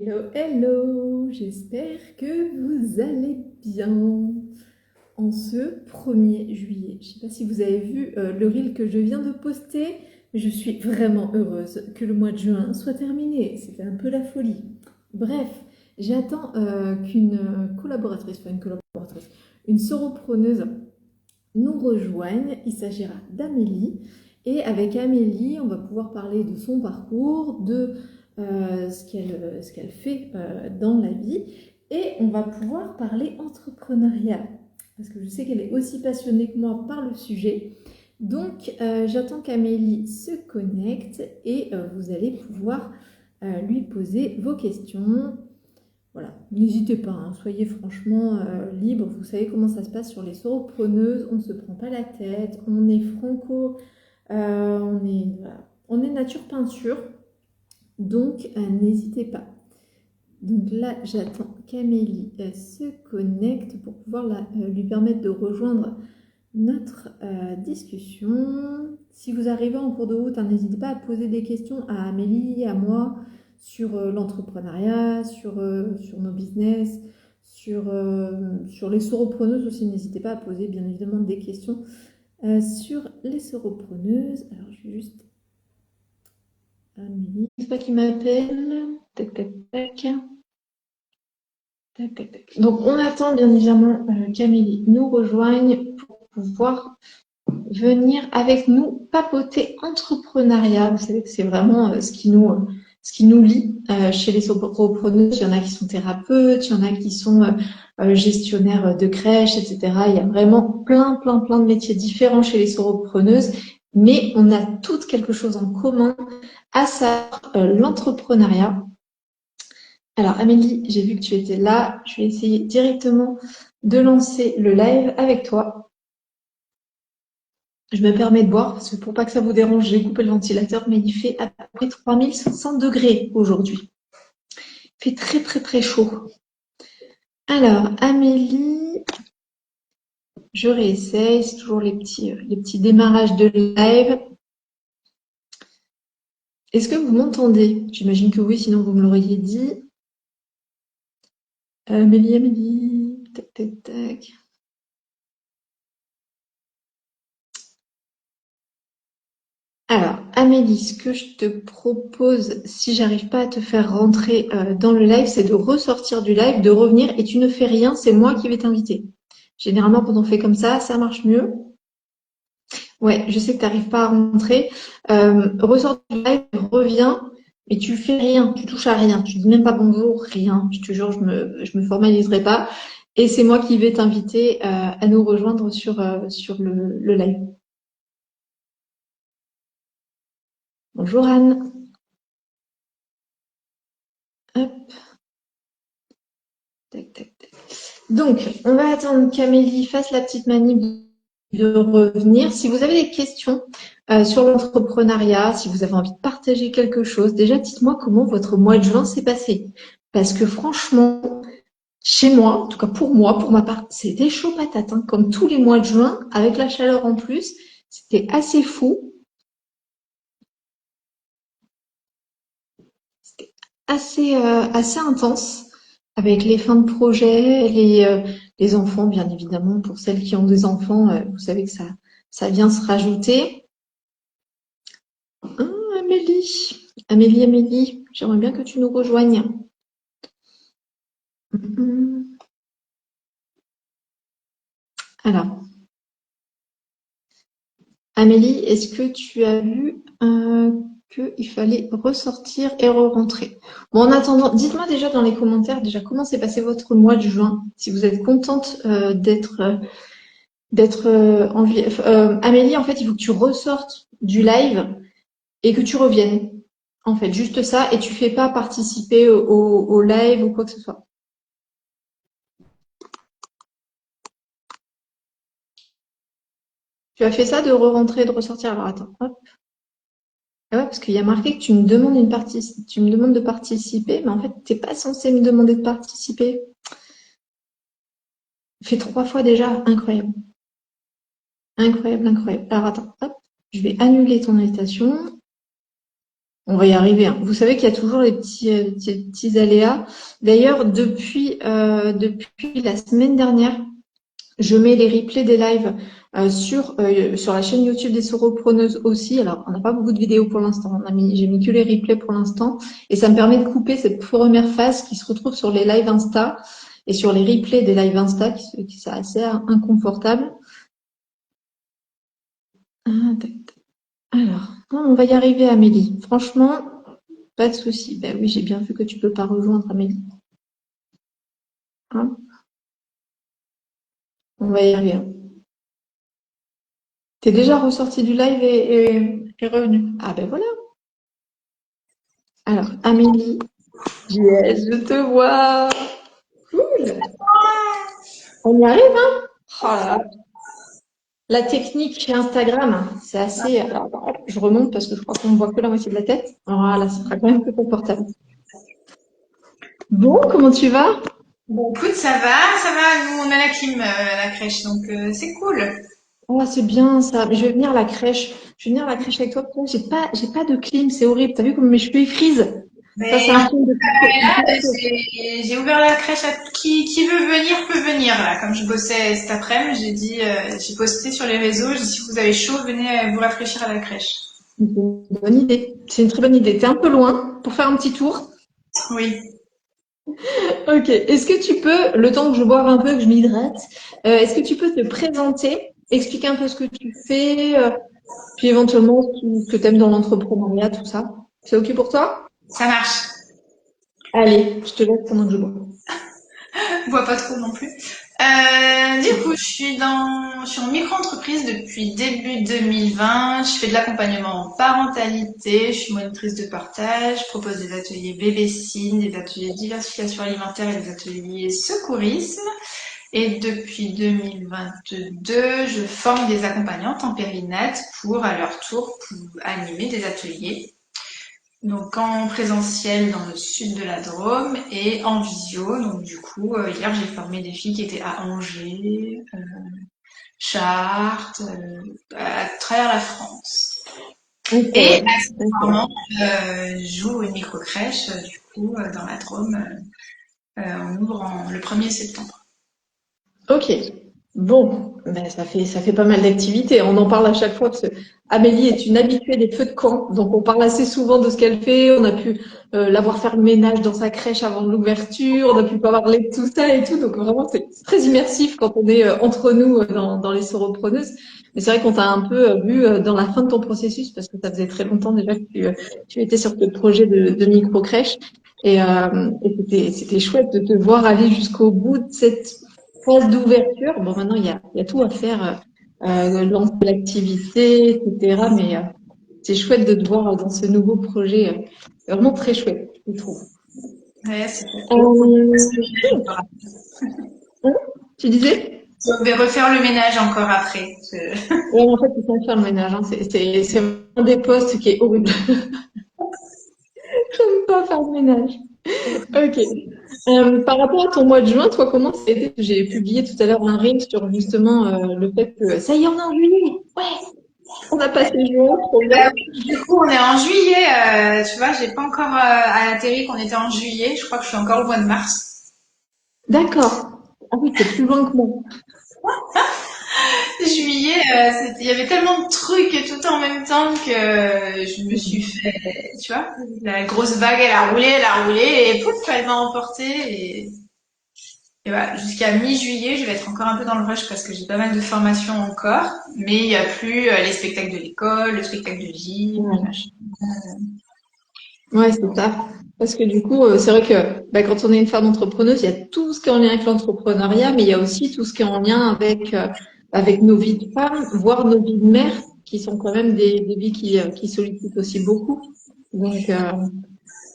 Hello, hello, j'espère que vous allez bien. En ce 1er juillet, je ne sais pas si vous avez vu le reel que je viens de poster, mais je suis vraiment heureuse que le mois de juin soit terminé. C'était un peu la folie. Bref, j'attends qu'une collaboratrice, enfin une collaboratrice, une soropreneuse nous rejoigne. Il s'agira d'Amélie. Et avec Amélie, on va pouvoir parler de son parcours, de ce qu'elle fait dans la vie. Et on va pouvoir parler entrepreneuriat. Parce que je sais qu'elle est aussi passionnée que moi par le sujet. Donc, j'attends qu'Amélie se connecte et vous allez pouvoir lui poser vos questions. Voilà, n'hésitez pas, hein, soyez franchement libre. Vous savez comment ça se passe sur les sauropreneuses. On ne se prend pas la tête, on est franco, voilà, on est nature peinture. Donc, n'hésitez pas. Donc là, j'attends qu'Amélie se connecte pour pouvoir lui permettre de rejoindre notre discussion. Si vous arrivez en cours de route, hein, n'hésitez pas à poser des questions à Amélie, à moi, sur l'entrepreneuriat, sur nos business, sur les sauropreneuses aussi. N'hésitez pas à poser bien évidemment des questions sur les sauropreneuses. Alors je vais juste... Amélie, c'est pas qui m'appelle. Tac, tac, tac. Tac, tac, tac. Donc on attend bien évidemment qu'Amélie nous rejoigne pour pouvoir venir avec nous papoter entrepreneuriat. Vous savez que c'est vraiment ce qui nous lie chez les solopreneurs. Il y en a qui sont thérapeutes, il y en a qui sont gestionnaires de crèches, etc. Il y a vraiment plein de métiers différents chez les solopreneuses, mais on a toutes quelque chose en commun, à savoir l'entrepreneuriat. Alors Amélie, j'ai vu que tu étais là. Je vais essayer directement de lancer le live avec toi. Je me permets de boire parce que pour pas que ça vous dérange, j'ai coupé le ventilateur, mais il fait à peu près 3500 degrés aujourd'hui. Il fait très chaud. Alors, Amélie, je réessaye, c'est toujours les petits démarrages de live. Est-ce que vous m'entendez? J'imagine que oui, sinon vous me l'auriez dit. Amélie, tac, tac, tac. Alors, Amélie, ce que je te propose, si j'arrive pas à te faire rentrer dans le live, c'est de ressortir du live, de revenir et tu ne fais rien, c'est moi qui vais t'inviter. Généralement, quand on fait comme ça marche mieux. Ouais, je sais que tu n'arrives pas à rentrer. Ressors du live, reviens, mais tu fais rien, tu touches à rien, tu dis même pas bonjour, rien. Je te jure, je me formaliserai pas. Et c'est moi qui vais t'inviter à nous rejoindre sur le live. Bonjour Anne. Hop, tac, tac, tac. Donc, on va attendre qu'Amélie fasse la petite manip de revenir. Si vous avez des questions sur l'entrepreneuriat, si vous avez envie de partager quelque chose, déjà dites-moi comment votre mois de juin s'est passé. Parce que franchement, chez moi, en tout cas pour moi, pour ma part, c'était chaud patate, hein, comme tous les mois de juin, avec la chaleur en plus, c'était assez fou, c'était assez intense, avec les fins de projet, les enfants, bien évidemment, pour celles qui ont des enfants, vous savez que ça vient se rajouter. Ah, Amélie, j'aimerais bien que tu nous rejoignes. Alors, Amélie, est-ce que tu as vu qu'il fallait ressortir et re-rentrer? Bon, en attendant, dites-moi déjà dans les commentaires déjà comment s'est passé votre mois de juin, si vous êtes contente d'être en vie. Amélie, en fait, il faut que tu ressortes du live et que tu reviennes. En fait, juste ça, et tu fais pas participer au live ou quoi que ce soit. Tu as fait ça de re-rentrer et de ressortir. Alors attends, hop. Ah ouais, parce qu'il y a marqué que tu me demandes tu me demandes de participer, mais en fait, t'es pas censé me demander de participer. Fait 3 fois déjà, incroyable. Incroyable. Alors attends, hop, je vais annuler ton invitation. On va y arriver, hein. Vous savez qu'il y a toujours les petits aléas. D'ailleurs, depuis la semaine dernière, je mets les replays des lives sur la chaîne YouTube des Sauropreneuses aussi. Alors, on n'a pas beaucoup de vidéos pour l'instant. J'ai mis que les replays pour l'instant. Et ça me permet de couper cette première phase qui se retrouve sur les lives Insta et sur les replays des lives Insta qui sont assez inconfortables. Alors, on va y arriver, Amélie. Franchement, pas de souci. Ben oui, j'ai bien vu que tu peux pas rejoindre, Amélie. Hein, on va y arriver. T'es déjà ressorti du live et revenu. Ah ben voilà. Alors, Amélie, yes, je te vois. Cool. On y arrive, hein? Oh là là. La technique chez Instagram, c'est assez. Alors, je remonte parce que je crois qu'on ne voit que la moitié de la tête. Voilà, ça sera quand même plus confortable. Bon, comment tu vas? Bon, écoute, ça va. Nous, on a la clim à la crèche, donc c'est cool. Oh, c'est bien ça. Mais je vais venir à la crèche. Je vais venir à la crèche avec toi. J'ai pas de clim, c'est horrible. T'as vu comme mes cheveux ils frisent? Ça, c'est Mais un signe de là, quelque chose. j'ai ouvert la crèche à qui veut venir peut venir. Là, comme je bossais cet après-midi, j'ai posté sur les réseaux. J'ai dit si vous avez chaud, venez vous rafraîchir à la crèche. C'est une bonne idée. C'est une très bonne idée. T'es un peu loin pour faire un petit tour. Oui. Ok. Est-ce que tu peux, le temps que je boive un peu, que je m'hydrate, est-ce que tu peux te présenter, expliquer un peu ce que tu fais, puis éventuellement ce que tu aimes dans l'entrepreneuriat, tout ça? C'est ok pour toi? Ça marche. Allez, je te laisse pendant que je bois. Je bois pas trop non plus. Du coup, je suis en micro-entreprise depuis début 2020. Je fais de l'accompagnement en parentalité. Je suis monitrice de partage. Je propose des ateliers bébé-signe, des ateliers diversification alimentaire et des ateliers secourisme. Et depuis 2022, je forme des accompagnantes en périnette pour, à leur tour, pour animer des ateliers. Donc en présentiel dans le sud de la Drôme et en visio. Donc du coup, hier j'ai formé des filles qui étaient à Angers, Chartres, à travers la France. Et Ok. Ok. accessoirement, j'ouvre une micro-crèche du coup dans la Drôme. On ouvre le 1er septembre. Ok. Bon, ben ça fait pas mal d'activités. On en parle à chaque fois parce que Amélie est une habituée des feux de camp, donc on parle assez souvent de ce qu'elle fait. On a pu la voir faire le ménage dans sa crèche avant l'ouverture. On a pu parler de tout ça et tout. Donc vraiment, c'est très immersif quand on est entre nous dans les sauropreneuses. Mais c'est vrai qu'on t'a un peu vu dans la fin de ton processus parce que ça faisait très longtemps déjà que tu étais sur ce projet de micro-crèche. Et c'était chouette de te voir aller jusqu'au bout de cette phase d'ouverture. Bon, maintenant, il y a tout à faire, lancer l'activité, etc. Mais c'est chouette de te voir dans ce nouveau projet. Vraiment très chouette, je trouve. Ouais, c'est Euh, chouette. Tu disais? Je vais refaire le ménage encore après. Ouais, en fait, c'est ça faire le ménage. Hein. C'est un des postes qui est horrible. J'aime pas faire le ménage. Ok. Par rapport à ton mois de juin, toi, comment c'était? J'ai publié tout à l'heure un reel sur justement le fait que ça y est, on est en juillet. Ouais, on a passé juin, trop bien. Du coup, on est en juillet. Tu vois, j'ai pas encore atterri qu'on était en juillet. Je crois que je suis encore au mois de mars. D'accord. Ah oui, t'es plus loin que moi. Juillet, il y avait tellement de trucs tout en même temps que je me suis fait, tu vois, la grosse vague, elle a roulé et pouf, elle m'a emporté. Et voilà, jusqu'à mi-juillet, je vais être encore un peu dans le rush parce que j'ai pas mal de formations encore, mais il y a plus les spectacles de l'école, le spectacle de gym, le Ouais, machin. ouais, c'est ça. Parce que du coup, c'est vrai que bah, quand on est une femme entrepreneuse, il y a tout ce qui est en lien avec l'entrepreneuriat, mais il y a aussi tout ce qui est en lien avec nos vies de femmes, voire nos vies de mères, qui sont quand même des vies qui sollicitent aussi beaucoup. Donc,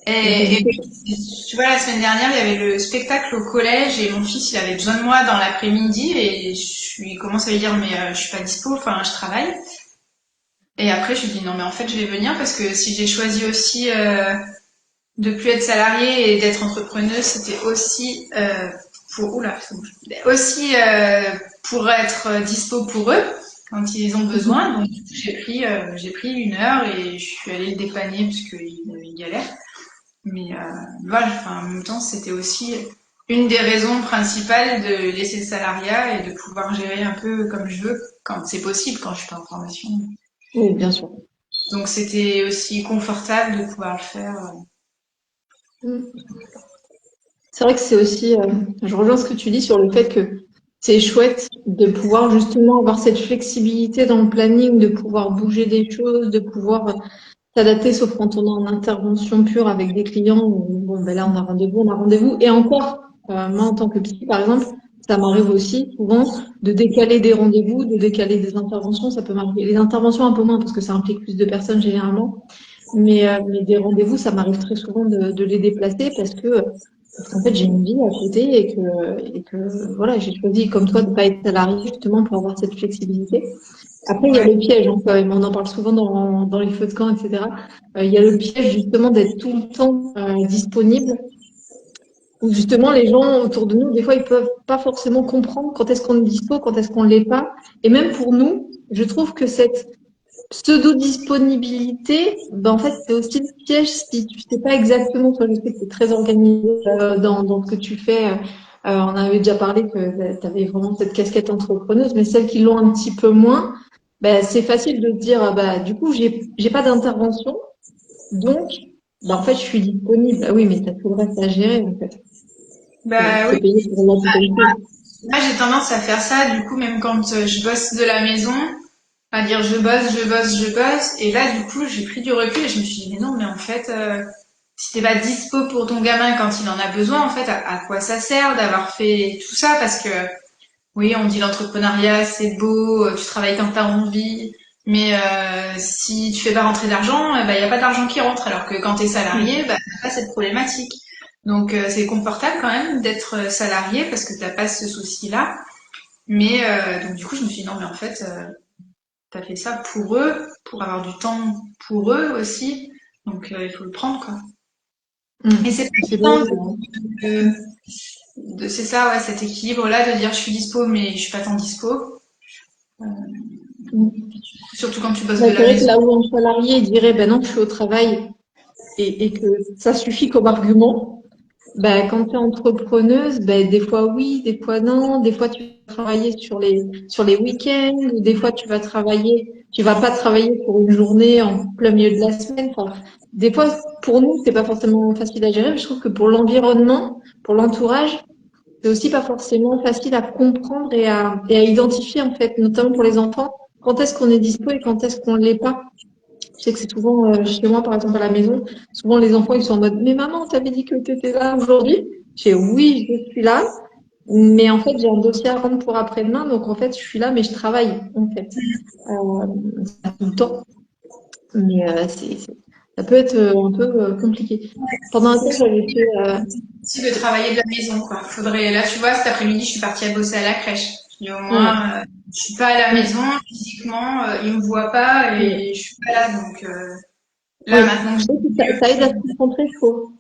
Et du coup, puis, tu vois, la semaine dernière, il y avait le spectacle au collège et mon fils, il avait besoin de moi dans l'après-midi et il commence à lui dire, mais je suis pas dispo, enfin, je travaille. Et après, je lui dis, non, mais en fait, je vais venir parce que si j'ai choisi aussi de plus être salariée et d'être entrepreneuse, c'était aussi aussi pour être dispo pour eux. quand ils ont besoin. Donc, du coup, j'ai pris 1 heure et je suis allée le dépanner parce qu'il galère. Mais voilà, enfin, en même temps, c'était aussi une des raisons principales de laisser le salariat et de pouvoir gérer un peu comme je veux quand c'est possible, quand je suis pas en formation. Oui, bien sûr. Donc, c'était aussi confortable de pouvoir le faire. Mm. C'est vrai que c'est aussi, je rejoins ce que tu dis sur le fait que c'est chouette de pouvoir justement avoir cette flexibilité dans le planning, de pouvoir bouger des choses, de pouvoir s'adapter, sauf quand on est en intervention pure avec des clients où, bon, ben là, on a rendez-vous. Et encore, moi, en tant que psy, par exemple, ça m'arrive aussi souvent de décaler des rendez-vous, de décaler des interventions. Ça peut m'arriver. Les interventions, un peu moins, parce que ça implique plus de personnes généralement. Mais des rendez-vous, ça m'arrive très souvent de les déplacer parce qu'en fait, j'ai une vie à côté et que voilà, j'ai choisi, comme toi, de pas être salarié justement pour avoir cette flexibilité. Après, il y a Ouais. le piège, hein, quand même. On en parle souvent dans les feux de camp, etc. Il y a le piège justement d'être tout le temps disponible, où justement les gens autour de nous, des fois, ils peuvent pas forcément comprendre quand est-ce qu'on est dispo, quand est-ce qu'on l'est pas. Et même pour nous, je trouve que cette pseudo-disponibilité, ben, en fait, c'est aussi le piège si tu sais pas exactement, toi, je sais que tu es très organisé dans ce que tu fais. On avait déjà parlé que tu avais vraiment cette casquette entrepreneuse, mais celles qui l'ont un petit peu moins, ben, c'est facile de te dire, ah, bah, du coup, j'ai pas d'intervention, donc, ben, en fait, je suis disponible. Ah oui, mais tu as tout le reste à gérer, en fait. Bah T'es oui. payé pour la totalité. Moi, j'ai tendance à faire ça, du coup, même quand je bosse de la maison, à dire je bosse, je bosse, je bosse. Et là, du coup, j'ai pris du recul et je me suis dit, mais non, mais en fait, si t'es pas dispo pour ton gamin quand il en a besoin, en fait, à quoi ça sert d'avoir fait tout ça? Parce que, oui, on dit l'entrepreneuriat, c'est beau, tu travailles quand t'as envie. Mais si tu fais pas rentrer d'argent, il y a pas d'argent qui rentre. Alors que quand t'es salarié, bah, t'as pas cette problématique. Donc c'est confortable quand même d'être salarié parce que t'as pas ce souci-là. Mais donc du coup, je me suis dit non, mais en fait, t'as fait ça pour eux, pour avoir du temps pour eux aussi. Donc il faut le prendre quoi. Et c'est pas C'est évident beau. de, c'est ça, ouais, cet équilibre-là de dire je suis dispo, mais je suis pas tant dispo. Euh, Surtout quand tu bosses Bah, de c'est la vrai que maison. là où un salarié dirait, ben non, je suis au travail et que ça suffit comme argument, ben, quand tu es entrepreneuse, ben, des fois oui, des fois non, des fois tu vas travailler sur les week-ends, ou des fois tu vas pas travailler pour une journée en plein milieu de la semaine. Enfin, des fois, pour nous, c'est pas forcément facile à gérer, mais je trouve que pour l'environnement, pour l'entourage, c'est aussi pas forcément facile à comprendre et à identifier, en fait, notamment pour les enfants, quand est-ce qu'on est dispo et quand est-ce qu'on l'est pas. Je sais que c'est souvent chez moi, par exemple, à la maison, souvent les enfants, ils sont en mode, mais maman, t'avais dit que tu étais là aujourd'hui? Je fais, oui, je suis là, mais en fait, j'ai un dossier à rendre pour après-demain, donc en fait, je suis là, mais je travaille, en fait, tout le temps. Mais ça peut être un peu compliqué. Pendant un temps, j'avais fait, Si de travailler de la maison, quoi. Faudrait, là, tu vois, cet après-midi, je suis partie à bosser à la crèche. Je dis, au ouais, moins, je suis pas à la maison, physiquement, ils me voient pas ouais, et je suis pas là, donc, là, oui. maintenant que Oui, j'ai ça aide à mieux. se concentrer, je trouve.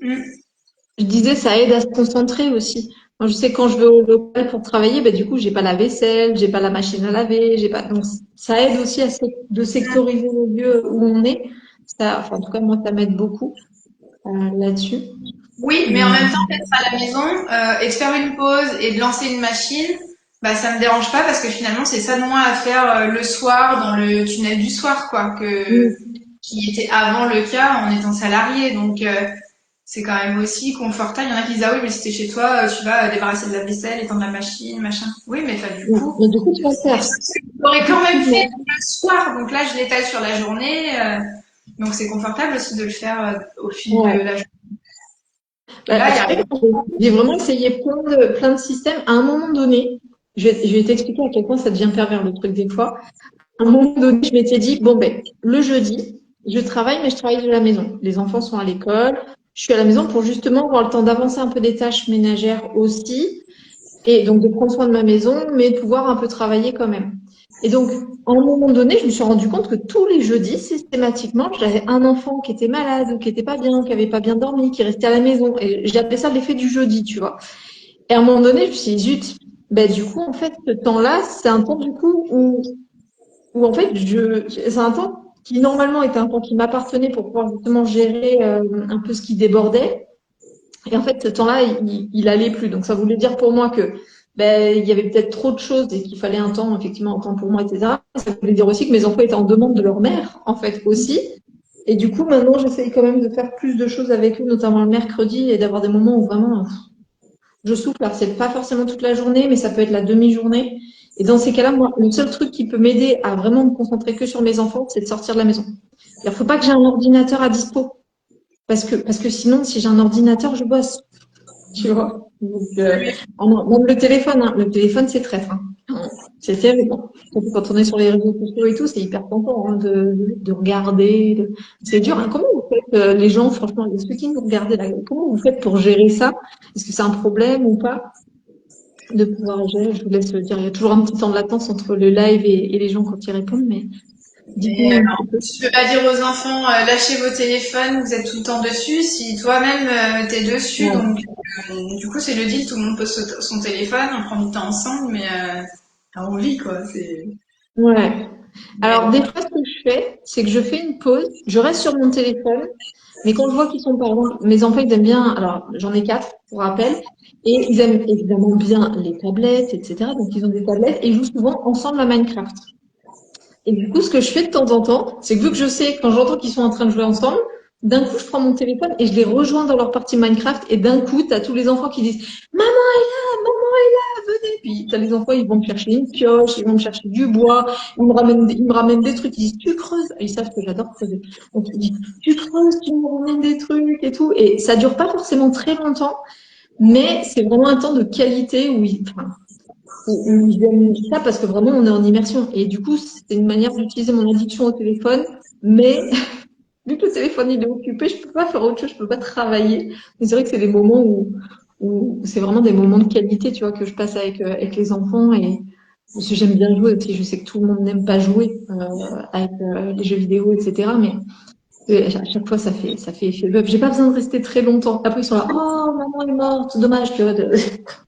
Mm. Je disais, ça aide à se concentrer aussi. Moi, je sais quand je vais au local pour travailler, ben, du coup, j'ai pas la vaisselle, j'ai pas la machine à laver, j'ai pas. Donc, ça aide aussi de sectoriser le lieu où on est. Ça, enfin, en tout cas, moi, ça m'aide beaucoup là-dessus. Oui, mais en Mais même temps, d'être à la maison, et de faire une pause et de lancer une machine, bah, ça me dérange pas parce que finalement, c'est ça de moins à faire le soir dans le tunnel du soir, quoi, mm, qui était avant le cas en étant salarié. Donc, c'est quand même aussi confortable. Il y en a qui disent, ah oui, mais si t'es chez toi, tu vas débarrasser de la vaisselle, étendre la machine, machin. Oui, mais enfin, du coup, mais du coup, tu vas le faire. j'aurais quand même fait Effectivement. le soir. Donc là, je l'étale sur la journée. Donc c'est confortable aussi de le faire au fil de Ouais. la journée. Et là, Bah, il y c'est a vrai que j'ai vraiment essayé plein de systèmes. À un moment donné, je vais t'expliquer à quel point ça devient pervers le truc des fois. À un moment donné, je m'étais dit, bon, ben, le jeudi, je travaille, mais je travaille de la maison. Les enfants sont à l'école. Je suis à la maison pour justement avoir le temps d'avancer un peu des tâches ménagères aussi. Et donc de prendre soin de ma maison, mais de pouvoir un peu travailler quand même. Et donc, à un moment donné, je me suis rendu compte que tous les jeudis, systématiquement, j'avais un enfant qui était malade ou qui était pas bien, qui avait pas bien dormi, qui restait à la maison. Et j'appelais ça l'effet du jeudi, tu vois. Et à un moment donné, je me suis dit, zut. Ben, du coup, en fait, ce temps-là, c'est un temps, du coup, où en fait, c'est un temps qui, normalement, était un temps qui m'appartenait pour pouvoir justement gérer un peu ce qui débordait. Et en fait, ce temps-là, il allait plus. Donc, ça voulait dire pour moi que ben, il y avait peut-être trop de choses et qu'il fallait un temps, effectivement, un temps pour moi, etc. Ça voulait dire aussi que mes enfants étaient en demande de leur mère, en fait, aussi. Et du coup, maintenant, j'essaye quand même de faire plus de choses avec eux, notamment le mercredi, et d'avoir des moments où vraiment je souffle. Alors, c'est pas forcément toute la journée, mais ça peut être la demi-journée. Et dans ces cas-là, moi, le seul truc qui peut m'aider à vraiment me concentrer que sur mes enfants, c'est de sortir de la maison. Il faut pas que j'ai un ordinateur à dispo. Parce que sinon, si j'ai un ordinateur, je bosse. Tu vois. Donc, ah non, même le téléphone, hein. Le téléphone, c'est traître, hein. C'est terrible, hein. Surtout quand on est sur les réseaux sociaux et tout, c'est hyper tentant, hein, de regarder. C'est dur, hein. Comment vous faites, les gens, franchement, ceux qui nous regardent là, comment vous faites pour gérer ça? Est-ce que c'est un problème ou pas de pouvoir gérer? Je vous laisse le dire. Il y a toujours un petit temps de latence entre le live et les gens quand ils répondent, mais Et dites-moi un petit peu. tu peux pas dire aux enfants, lâchez vos téléphones, vous êtes tout le temps dessus, si toi-même t'es dessus. Ouais. Donc, du coup, c'est le deal, tout le monde pose son téléphone, on prend du temps ensemble, mais on vit quoi. Ouais. Mais Alors, bon. des fois, ce que je fais, c'est que je fais une pause, je reste sur mon téléphone, mais quand je vois qu'ils sont, par exemple, mes enfants, ils aiment bien, alors j'en ai quatre, pour rappel, et ils aiment évidemment bien les tablettes, etc. Donc, ils ont des tablettes et ils jouent souvent ensemble à Minecraft. Et du coup, ce que je fais de temps en temps, c'est que vu que je sais, quand j'entends qu'ils sont en train de jouer ensemble, d'un coup, je prends mon téléphone et je les rejoins dans leur partie Minecraft, et d'un coup, t'as tous les enfants qui disent, maman est là, venez. Puis, t'as les enfants, ils vont me chercher une pioche, ils vont me chercher du bois, ils me ramènent des trucs, ils disent, tu creuses. Et ils savent que j'adore creuser. Donc, ils disent, tu creuses, tu me ramènes des trucs et tout. Et ça dure pas forcément très longtemps, mais c'est vraiment un temps de qualité où ils aiment ça parce que vraiment, on est en immersion. Et du coup, c'est une manière d'utiliser mon addiction au téléphone, mais vu que le téléphone il est occupé, je peux pas faire autre chose, je peux pas travailler. Mais c'est vrai que c'est des moments où c'est vraiment des moments de qualité, tu vois, que je passe avec les enfants, et parce que j'aime bien jouer aussi. Je sais que tout le monde n'aime pas jouer avec les jeux vidéo, etc. Mais à chaque fois, ça fait effet bœuf. J'ai pas besoin de rester très longtemps. Après, ils sont là, oh, maman est morte, dommage, tu vois.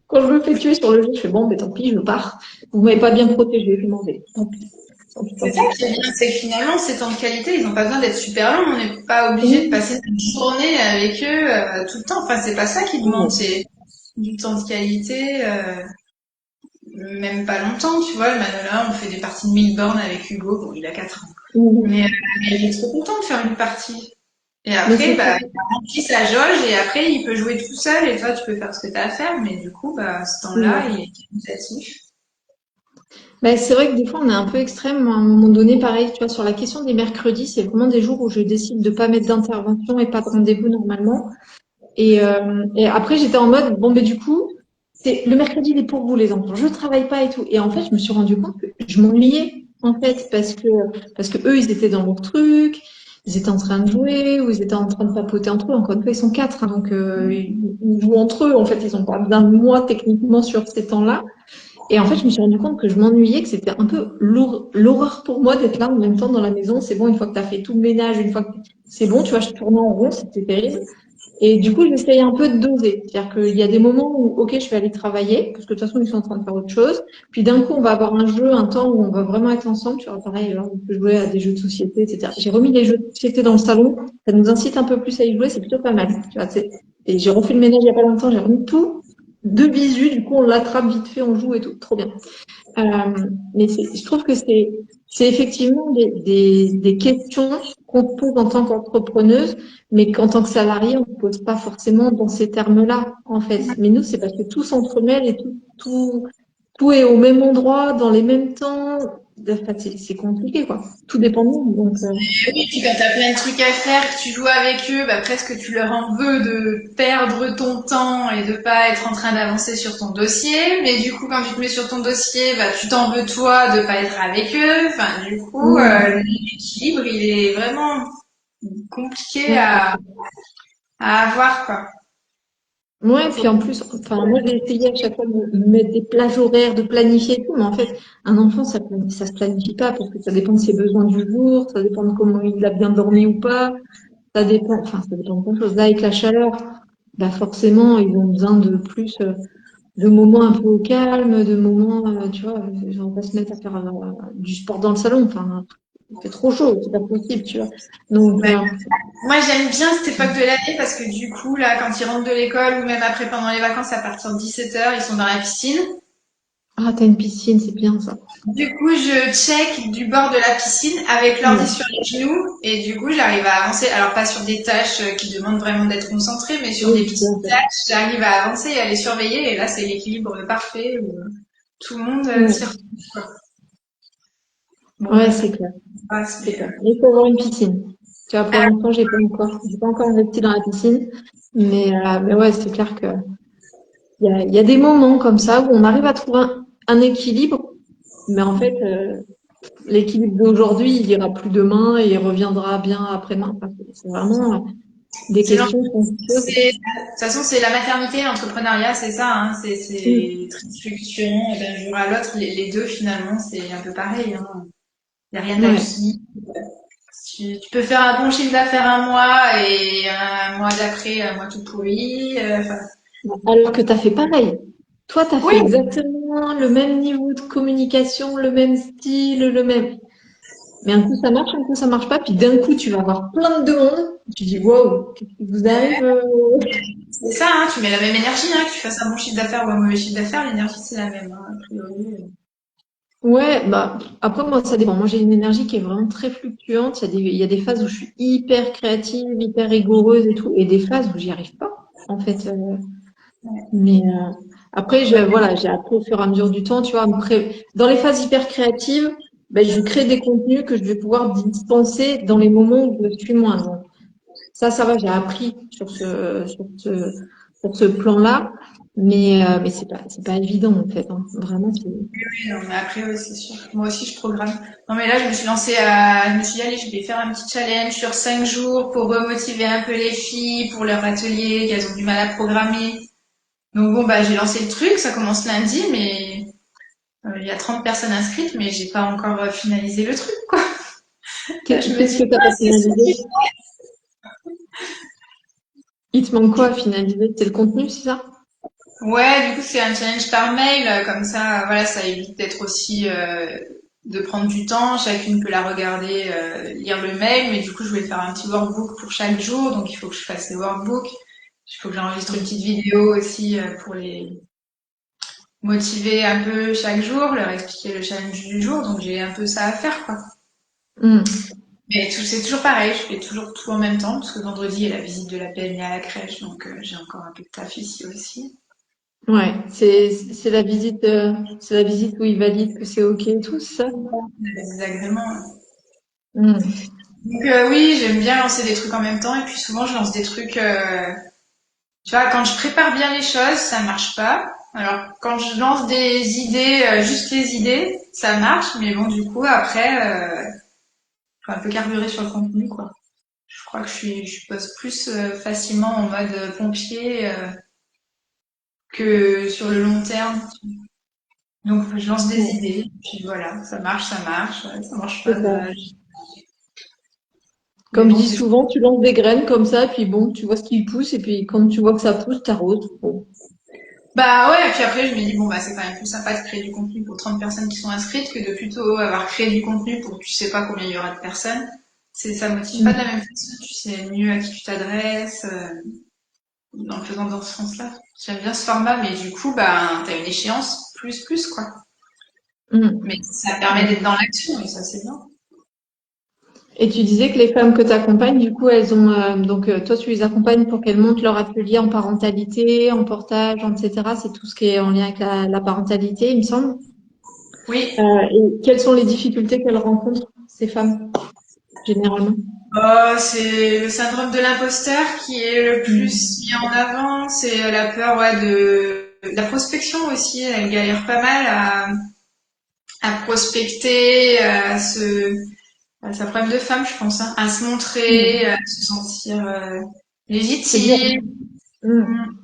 Quand je me fais tuer sur le jeu, je fais bon, mais tant pis, je pars. Vous m'avez pas bien protégé, je m'en vais. Tant pis, tant pis, tant C'est ça pis. qui est bien, c'est que finalement, ces temps de qualité, ils n'ont pas besoin d'être super longs. On n'est pas obligé de Oui. passer une journée avec eux tout le temps. Enfin, c'est pas ça qu'ils demandent, c'est du temps de qualité, même pas longtemps, tu vois. Le Manola, on fait des parties de 1000 bornes avec Hugo. Bon, il a 4 ans. Oui. Mais il est trop content de faire une partie. Et Mais après, c'est ça. bah, il a rempli sa jauge et après, il peut jouer tout seul et toi, tu peux faire ce que tu as à faire. Mais du coup, bah, ce temps-là, il est qualitatif. Bah, c'est vrai que des fois, on est un peu extrême. Moi, à un moment donné, pareil, tu vois, sur la question des mercredis, c'est vraiment des jours où je décide de pas mettre d'intervention et pas de rendez-vous normalement. Et après, j'étais en mode, bon, mais du coup, c'est le mercredi, il est pour vous, les enfants. Je travaille pas et tout. Et en fait, je me suis rendu compte que je m'ennuyais, en fait, parce que eux, ils étaient dans leur truc, ils étaient en train de jouer, ou ils étaient en train de papoter entre eux. Encore une fois, ils sont quatre, hein, donc ils jouent entre eux. En fait, ils ont pas besoin de moi techniquement sur ces temps-là. Et en fait, je me suis rendu compte que je m'ennuyais, que c'était un peu l'horreur pour moi d'être là en même temps dans la maison. C'est bon, une fois que tu as fait tout le ménage, une fois que c'est bon, tu vois, je tournais en rond, c'était terrible. Et du coup, j'essaye un peu de doser. C'est-à-dire qu'il y a des moments où, ok, je vais aller travailler, parce que de toute façon, ils sont en train de faire autre chose. Puis d'un coup, on va avoir un jeu, un temps où on va vraiment être ensemble. Tu vois, pareil, alors, on peut jouer à des jeux de société, etc. J'ai remis les jeux de société dans le salon. Ça nous incite un peu plus à y jouer, c'est plutôt pas mal. Tu vois, et j'ai refait le ménage il y a pas longtemps, j'ai remis tout de visu, du coup, on l'attrape vite fait, on joue et tout. Trop bien. Mais je trouve que c'est effectivement des questions qu'on se pose en tant qu'entrepreneuse, mais qu'en tant que salarié, on ne pose pas forcément dans ces termes-là, en fait. Mais nous, c'est parce que tout s'entremêle et tout est au même endroit, dans les mêmes temps. Enfin, c'est compliqué, quoi. Tout dépend de nous. Donc, Oui, puis quand t'as plein de trucs à faire, que tu joues avec eux, bah presque tu leur en veux de perdre ton temps et de pas être en train d'avancer sur ton dossier. Mais du coup, quand tu te mets sur ton dossier, bah tu t'en veux toi de pas être avec eux. Enfin, du coup, mm, l'équilibre, il est vraiment compliqué ouais. à avoir, quoi. Ouais, puis Faut- en plus, enfin, moi j'ai essayé à chaque fois de me mettre des plages horaires, de planifier et tout, mais en fait, un enfant, ça se planifie pas parce que ça dépend de ses besoins du jour, ça dépend de comment il a bien dormi ou pas, ça dépend de plein de choses. Là, avec la chaleur, bah forcément, ils ont besoin de plus. de moments un peu au calme, de moments, tu vois, on va se mettre à faire du sport dans le salon. Enfin, il fait trop chaud, c'est pas possible, tu vois. Donc, Ouais. Moi, j'aime bien cette époque de l'année parce que du coup, là, quand ils rentrent de l'école ou même après pendant les vacances à partir de 17h, ils sont dans la piscine. ah, t'as une piscine, c'est bien ça. Du coup, je check du bord de la piscine avec l'ordi Ouais, sur les genoux et du coup, j'arrive à avancer. Alors, pas sur des tâches qui demandent vraiment d'être concentré, mais sur des oui, petites bien fait. tâches, j'arrive à avancer et à les surveiller. Et là, c'est l'équilibre parfait où tout le monde s'y Ouais, retrouve, quoi. Bon, ouais, là, ça c'est clair, passe, c'est mais clair. Mais il faut avoir une piscine. Tu vois, pour l'instant, j'ai pas encore investi dans la piscine, mais ouais, c'est clair que il y a des moments comme ça où on arrive à trouver un équilibre, mais en fait, l'équilibre d'aujourd'hui, il ira plus demain et il reviendra bien après-demain. Enfin, c'est vraiment des c'est questions qu'on se pose. de toute façon, c'est la maternité, l'entrepreneuriat, c'est ça, hein. Mm. C'est très fluctuant d'un jour à l'autre. Les deux, finalement, c'est un peu pareil, hein. Il n'y a rien Ouais. d'acquis. Tu peux faire un bon chiffre d'affaires un mois et un mois d'après, un mois tout pourri. Enfin, Alors que tu as fait pareil. Toi, tu as fait oui, exactement le même niveau de communication, le même style, le même. Mais un coup ça marche, un coup ça marche pas, puis d'un coup tu vas avoir plein de demandes. Tu dis wow, qu'est-ce qui vous arrive? c'est ça, hein, tu mets la même énergie, hein, que tu fasses un bon chiffre d'affaires ou un mauvais chiffre d'affaires, l'énergie c'est la même, hein, a priori. Ouais, bah après moi ça dépend. Moi j'ai une énergie qui est vraiment très fluctuante. Il y a des phases où je suis hyper créative, hyper rigoureuse et tout, et des phases où j'y arrive pas en fait. Mais après voilà, j'ai appris au fur et à mesure du temps, tu vois. Après, dans les phases hyper créatives, ben, je crée des contenus que je vais pouvoir dispenser dans les moments où je suis moins. Donc, ça va, j'ai appris sur ce plan-là. Mais c'est pas évident, en fait, hein. Vraiment, c'est. Oui, non, mais après, oui, c'est sûr. Moi aussi, je programme. Non, mais là, je me suis dit, allez, je vais faire un petit challenge sur 5 jours pour remotiver un peu les filles pour leur atelier, qu'elles ont du mal à programmer. Donc bon, bah, j'ai lancé le truc, ça commence lundi, mais il y a 30 personnes inscrites, mais j'ai pas encore finalisé le truc, quoi. Là, je me Qu'est-ce dis, que t'as ah, pas finalisé? Il te manque quoi à finaliser? C'est le contenu, c'est ça? ouais, du coup, c'est un challenge par mail, comme ça, voilà, ça évite d'être aussi, de prendre du temps. Chacune peut la regarder, lire le mail, mais du coup, je voulais faire un petit workbook pour chaque jour, donc il faut que je fasse les workbooks. Il faut que j'enregistre une petite vidéo aussi pour les motiver un peu chaque jour, leur expliquer le challenge du jour, donc j'ai un peu ça à faire, quoi. Hmm. Mais c'est toujours pareil, je fais toujours tout en même temps, parce que vendredi, il y a la visite de la PMI à la crèche, donc j'ai encore un peu de taf ici aussi. Ouais, c'est la visite où ils valident que c'est OK et tout, c'est ça? Les agréments. Hmm. Donc oui, j'aime bien lancer des trucs en même temps, et puis souvent je lance des trucs, tu vois, quand je prépare bien les choses, ça marche pas. Alors quand je lance des idées, juste les idées, ça marche, mais bon, du coup, après, faut un peu carburer sur le contenu, quoi. Je crois que je pose plus facilement en mode pompier que sur le long terme. Donc je lance des Ouais, idées, puis voilà, ça marche pas, c'est ça. bah, mais Comme je bon, dis c'est souvent, tu lances des graines comme ça, puis bon, tu vois ce qui pousse, et puis quand tu vois que ça pousse, t'arroses. Bon. bah ouais, et puis après je me dis bon bah c'est quand même plus sympa de créer du contenu pour 30 personnes qui sont inscrites que de plutôt avoir créé du contenu pour tu sais pas combien il y aura de personnes. Ça motive pas de la Mm. même façon, tu sais mieux à qui tu t'adresses, en le faisant dans ce sens-là. J'aime bien ce format, mais du coup bah t'as une échéance plus quoi. Mm. Mais ça permet Ouais. d'être dans l'action et ça c'est bien. Et tu disais que les femmes que tu accompagnes, du coup, elles ont donc toi tu les accompagnes pour qu'elles montent leur atelier en parentalité, en portage, etc. C'est tout ce qui est en lien avec la parentalité, il me semble. Oui, Et quelles sont les difficultés qu'elles rencontrent, ces femmes, généralement? c'est le syndrome de l'imposteur qui est le Mm. plus mis en avant. C'est la peur ouais, de la prospection aussi. Elle galère pas mal à prospecter, c'est un problème de femme, je pense, hein, à se montrer, Mm. à se sentir C'est dur. légitime. Mm. Mm.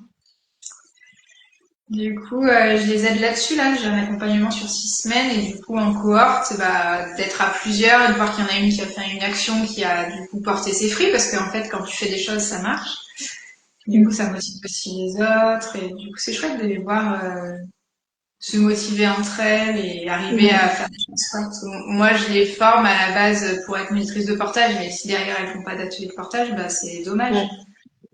Du coup, je les aide là-dessus. Là, j'ai un accompagnement sur 6 semaines et du coup, en cohorte, bah, d'être à plusieurs et de voir qu'il y en a une qui a fait une action qui a du coup porté ses fruits parce qu'en fait, quand tu fais des choses, ça marche. Du coup, ça motive aussi les autres et du coup, c'est chouette de les voir se motiver entre elles et arriver Ouais, à faire des choses fortes. Moi, je les forme à la base pour être monitrice de portage, mais si derrière elles font pas d'atelier de portage, bah c'est dommage. ouais,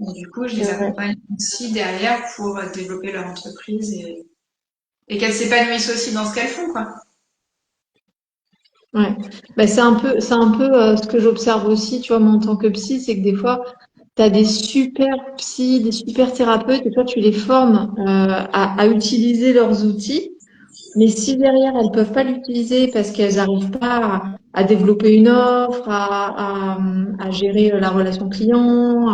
Et du coup, je c'est les vrai. accompagne aussi derrière pour développer leur entreprise et qu'elles s'épanouissent aussi dans ce qu'elles font, quoi. Ouais. Bah, c'est un peu ce que j'observe aussi, tu vois, moi, en tant que psy, c'est que des fois, tu as des super psys, des super thérapeutes, et toi, tu les formes à utiliser leurs outils. Mais si derrière, elles peuvent pas l'utiliser parce qu'elles n'arrivent pas à développer une offre, à gérer la relation client,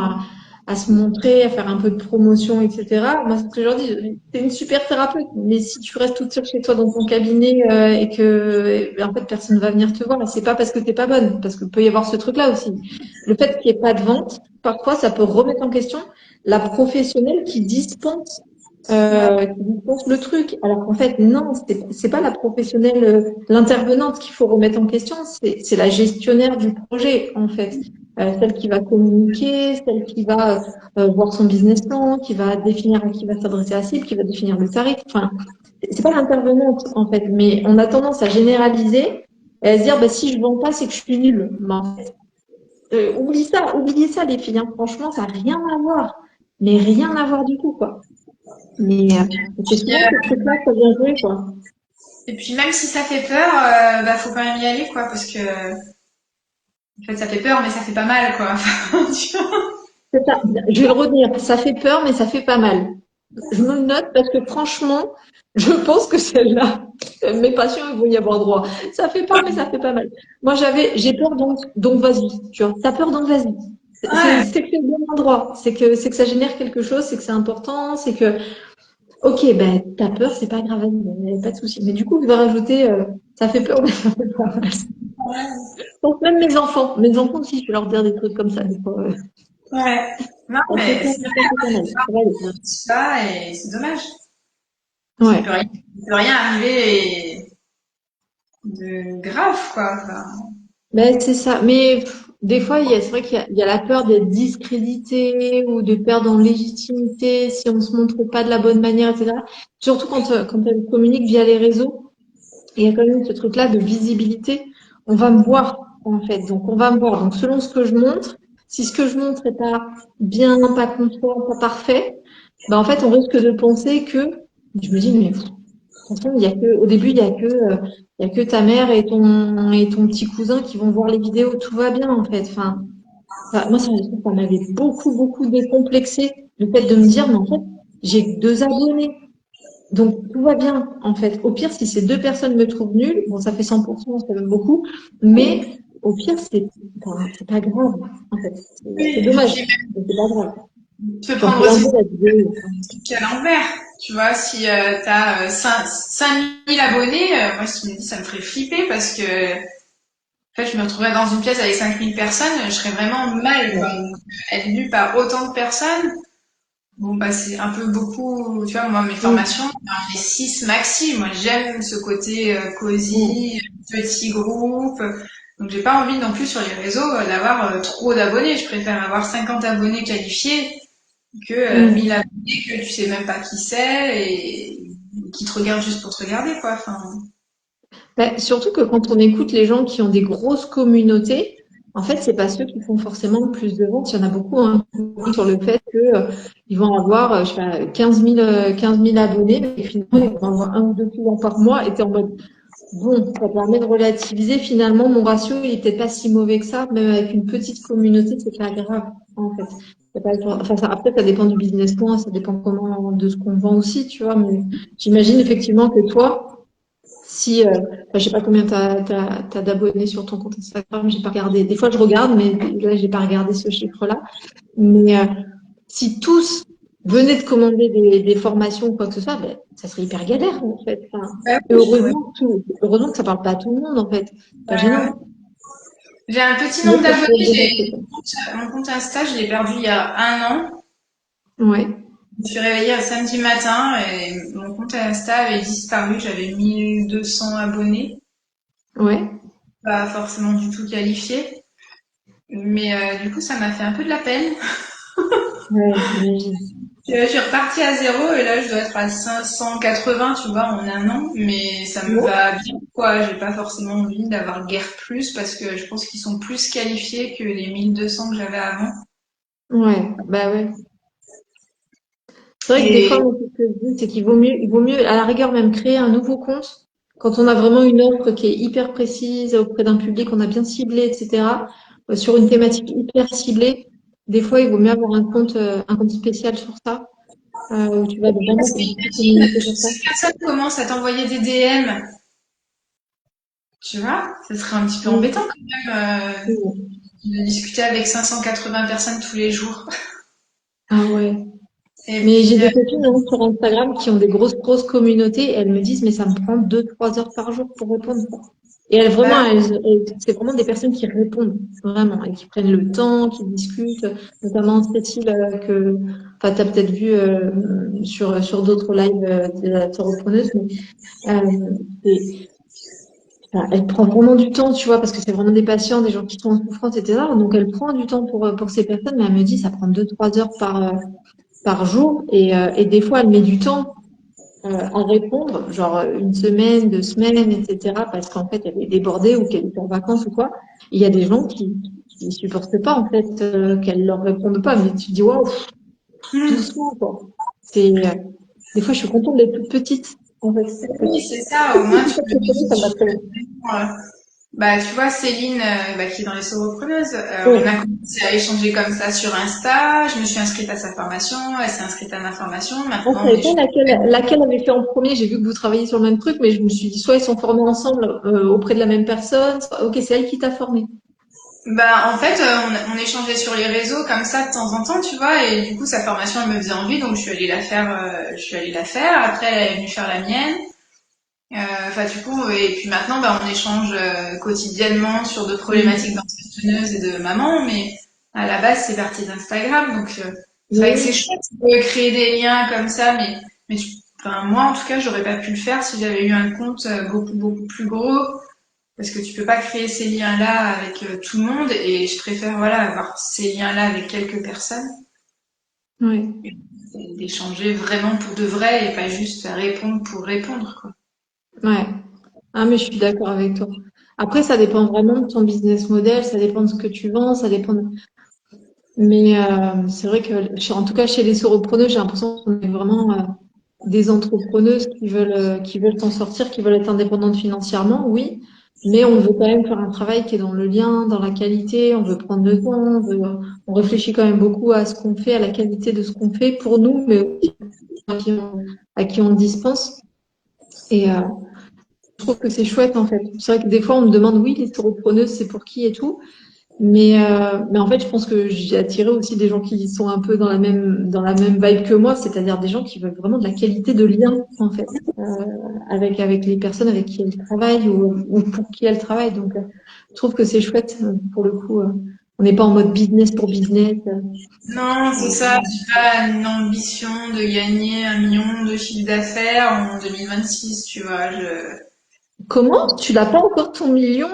à se montrer, à faire un peu de promotion, etc. Moi, c'est ce que je leur dis. T'es une super thérapeute, mais si tu restes toute seule chez toi dans ton cabinet et que en fait personne va venir te voir, c'est pas parce que t'es pas bonne, parce que peut y avoir ce truc-là aussi. Le fait qu'il n'y ait pas de vente, parfois, ça peut remettre en question la professionnelle Ouais. qui dispense le truc. Alors qu'en fait, non, c'est pas la professionnelle, l'intervenante qu'il faut remettre en question, c'est la gestionnaire du projet, en fait. Celle qui va communiquer, celle qui va voir son business plan, qui va définir à qui va s'adresser à la cible, qui va définir le tarif. Enfin, c'est pas l'intervenante, en fait. Mais on a tendance à généraliser et à se dire, bah, si je vends pas, c'est que je suis nulle. Mais en fait, oubliez ça, les filles, hein. Franchement, ça n'a rien à voir. Mais rien à voir du tout, quoi. Mais c'est Puis, souvent ce truc-là, ça vient jouer, quoi. et puis même si ça fait peur, bah faut quand même y aller, quoi, parce que en fait ça fait peur, mais ça fait pas mal, quoi. Tu vois. C'est ça. Je vais le retenir. Ça fait peur, mais ça fait pas mal. Je me le note parce que franchement, je pense que celle-là, mes patients, ils vont y avoir droit. Ça fait peur, mais ça fait pas mal. Moi, j'ai peur, donc vas-y. Tu vois, t'as peur, donc vas-y. Ouais. C'est que c'est le bon endroit. C'est que ça génère quelque chose, c'est que c'est important, c'est que, ok, ben, t'as peur, c'est pas grave, vas-y, pas de souci. Mais du coup, je vais rajouter, ça fait peur, mais ça fait pas mal. Donc, même mes enfants aussi, je vais leur dire des trucs comme ça, des fois. Ouais. Non, Ça fait mais peur, c'est mais ça fait pas mal. Ça va aller. ça et c'est dommage. Il Ouais. peut rien, il peut rien arriver de grave, quoi. Enfin, Ben, c'est ça. Mais des fois, c'est vrai qu'il y a la peur d'être discrédité ou de perdre en légitimité si on se montre pas de la bonne manière, etc. Surtout quand elle communique via les réseaux. Il y a quand même ce truc-là de visibilité. On va me voir, en fait. Donc, on va me voir. Donc, selon ce que je montre, si ce que je montre est pas bien, pas conforme, pas parfait, ben, en fait, on risque de penser que, je me dis, mais de toute façon, au début, il y a que ta mère et ton petit cousin qui vont voir les vidéos. Tout va bien, en fait. Enfin, moi, ça m'avait beaucoup, beaucoup décomplexé, le fait de me dire, mais en fait, j'ai que 2 abonnés. Donc, tout va bien, en fait. Au pire, si ces 2 personnes me trouvent nulle, bon, ça fait 100%, ça fait beaucoup, mais au pire, c'est pas grave, en fait. C'est oui, et dommage, puis mais c'est pas grave. tu peux J'en prendre fais un aussi peu la vidéo. à l'envers. Tu vois, si t'as 5000 abonnés, moi je me dis ça me ferait flipper parce que en fait je me retrouverais dans une pièce avec 5000 personnes, je serais vraiment mal quoi. Ouais. Donc, être vue par autant de personnes, bon bah c'est un peu beaucoup, tu vois, moi mes Mm, formations, on est 6 maxi. Moi j'aime ce côté mm, cosy, petit groupe. Donc j'ai pas envie non plus sur les réseaux d'avoir trop d'abonnés. Je préfère avoir 50 abonnés qualifiés que 1000 mm. abonnés que tu sais même pas qui c'est et qui te regardent juste pour te regarder quoi. Enfin, Surtout que quand on écoute les gens qui ont des grosses communautés, en fait, c'est pas ceux qui font forcément le plus de ventes. Il y en a beaucoup hein, qui disent sur le fait que ils vont avoir, je sais pas, 15 000 abonnés, et finalement, ils vont avoir un ou deux clients par mois, et t'es en mode, bon, ça permet de relativiser. Finalement, mon ratio, il est peut-être pas si mauvais que ça, même avec une petite communauté, c'est pas grave, en fait. Enfin, après, ça dépend du business plan, ça dépend comment, de ce qu'on vend aussi, tu vois, mais j'imagine effectivement que toi, si, enfin, je sais pas combien t'as d'abonnés sur ton compte Instagram, j'ai pas regardé. Des fois, je regarde, mais là, j'ai pas regardé ce chiffre-là. Mais si tous venaient de commander des formations ou quoi que ce soit, ben, ça serait hyper galère, en fait. Enfin, bah et oui, ouais. heureusement que ça parle pas à tout le monde, en fait. C'est pas Ouais. gênant. J'ai un petit Mais nombre ça pourrait d'abonnés. bien passer, quoi. Mon compte Insta, je l'ai perdu il y a un an. Ouais, Je me suis réveillée un samedi matin et mon compte Insta avait disparu. J'avais 1200 abonnés, ouais. pas forcément du tout qualifiés. Mais du coup, ça m'a fait un peu de la peine. Ouais, j'imagine. Je suis repartie à zéro et là, je dois être à 580, tu vois, en un an. Mais ça me Ouais. va bien, quoi. J'ai pas forcément envie d'avoir guère plus parce que je pense qu'ils sont plus qualifiés que les 1200 que j'avais avant. Ouais, bah ouais. C'est vrai que des fois, Et moi, ce que je dis, c'est il vaut mieux, à la rigueur, même créer un nouveau compte quand on a vraiment une offre qui est hyper précise auprès d'un public qu'on a bien ciblé, etc., sur une thématique hyper ciblée. Des fois, il vaut mieux avoir un compte spécial sur ça, où tu vas vraiment parce pouvoir tout qu'imagine, communiquer sur toutes ça. ces personnes commencent à t'envoyer des DM, tu vois, ce serait un petit peu Oui, embêtant quand même oui. de discuter avec 580 personnes tous les jours. Ah ouais. Et Mais j'ai puis, des copines hein, sur Instagram qui ont des grosses communautés et elles me disent, mais ça me prend 2, 3 heures par jour pour répondre. Et bah, c'est vraiment des personnes qui répondent vraiment et qui prennent le temps, qui discutent, notamment Cécile enfin, t'as peut-être vu sur d'autres lives de la soropreneuse, mais c'est- enfin, elle prend vraiment du temps, tu vois, parce que c'est vraiment des patients, des gens qui sont en souffrance, etc. Donc elle prend du temps pour ces personnes, mais elle me dit, ça prend 2, 3 heures par jour et des fois elle met du temps à répondre, genre une semaine, 2 semaines, etc. Parce qu'en fait, elle est débordée ou qu'elle est en vacances ou quoi. Il y a des gens qui supportent pas en fait qu'elle leur réponde pas. Mais tu te dis waouh, doucement quoi. Des fois, je suis contente d'être toute petite en fait. oui, c'est ça, au moins tu peux Ça me va tu très bien. peux bah, tu vois, Céline, bah, qui est dans les solopreneuses, on a Ouais. commencé à échanger comme ça sur Insta. Je me suis inscrite à sa formation, elle s'est inscrite à ma formation. Moi, je Maintenant, on savais pas échange. laquelle avait fait en premier. J'ai vu que vous travailliez sur le même truc, mais je me suis dit soit ils sont formés ensemble auprès de la même personne. Ok, c'est elle qui t'a formé. Bah, en fait, on échangeait sur les réseaux comme ça de temps en temps, tu vois, et du coup, sa formation, elle me faisait envie, donc je suis allée la faire. Je suis allée la faire. Après, elle est venue faire la mienne. Enfin, du coup, et puis maintenant, bah, on échange quotidiennement sur de problématiques Mm. d'entrepreneuses et de maman, mais à la base, c'est parti d'Instagram, donc c'est Mais vrai que c'est oui. chouette de créer des liens comme ça, mais enfin, moi, en tout cas, j'aurais pas pu le faire si j'avais eu un compte beaucoup plus gros, parce que tu peux pas créer ces liens-là avec tout le monde, et je préfère, voilà, avoir ces liens-là avec quelques personnes, Ouais. et d'échanger vraiment pour de vrai, et pas juste répondre pour répondre, quoi. Ouais. Ah, mais je suis d'accord avec toi. Après, ça dépend vraiment de ton business model, ça dépend de ce que tu vends, ça dépend de... Mais c'est vrai que, en tout cas, chez les solopreneurs, j'ai l'impression qu'on est vraiment des entrepreneuses qui veulent s'en sortir, qui veulent être indépendantes financièrement, oui. Mais on veut quand même faire un travail qui est dans le lien, dans la qualité, on veut prendre le temps, on réfléchit quand même beaucoup à ce qu'on fait, à la qualité de ce qu'on fait pour nous, mais aussi à qui on dispense. Et, je trouve que c'est chouette en fait. C'est vrai que des fois on me demande oui les sauropreneuses c'est pour qui et tout, mais en fait je pense que j'ai attiré aussi des gens qui sont un peu dans la même vibe que moi, c'est-à-dire des gens qui veulent vraiment de la qualité de lien en fait avec les personnes avec qui elles travaillent ou pour qui elles travaillent. Donc je trouve que c'est chouette pour le coup. On n'est pas en mode business pour business. Non, c'est ça. J'ai pas une ambition de gagner 1 million de chiffre d'affaires en 2026, tu vois. Comment? Tu n'as pas encore ton million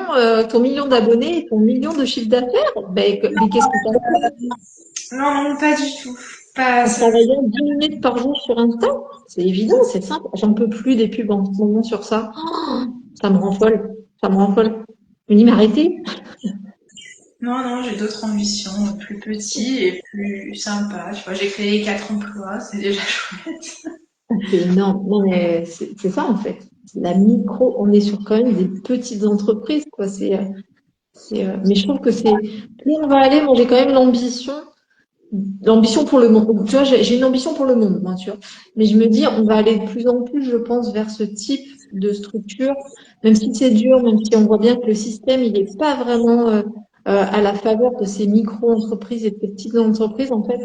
d'abonnés et ton million de chiffre d'affaires? Ben, mais qu'est-ce que tu as fait? Non, non, pas du tout. Pas En ça. travaillant 10 minutes par jour sur Insta, c'est évident, c'est simple. J'en peux plus des pubs en ce moment sur ça. Oh, ça me rend folle. Ça me rend folle. Je me dis, mais arrêtez. Non, non, j'ai d'autres ambitions plus petits et plus sympas. Tu vois, j'ai créé 4 emplois, c'est déjà chouette. C'est énorme. Non, mais c'est ça, en fait. C'est la micro. On est sur quand même des petites entreprises, quoi. Mais je trouve que plus on va aller, moi, j'ai quand même l'ambition pour le monde. Tu vois, j'ai une ambition pour le monde, moi, tu vois. Mais je me dis, on va aller de plus en plus, je pense, vers ce type de structure, même si c'est dur, même si on voit bien que le système, il n'est pas vraiment à la faveur de ces micro-entreprises et de ces petites entreprises. En fait,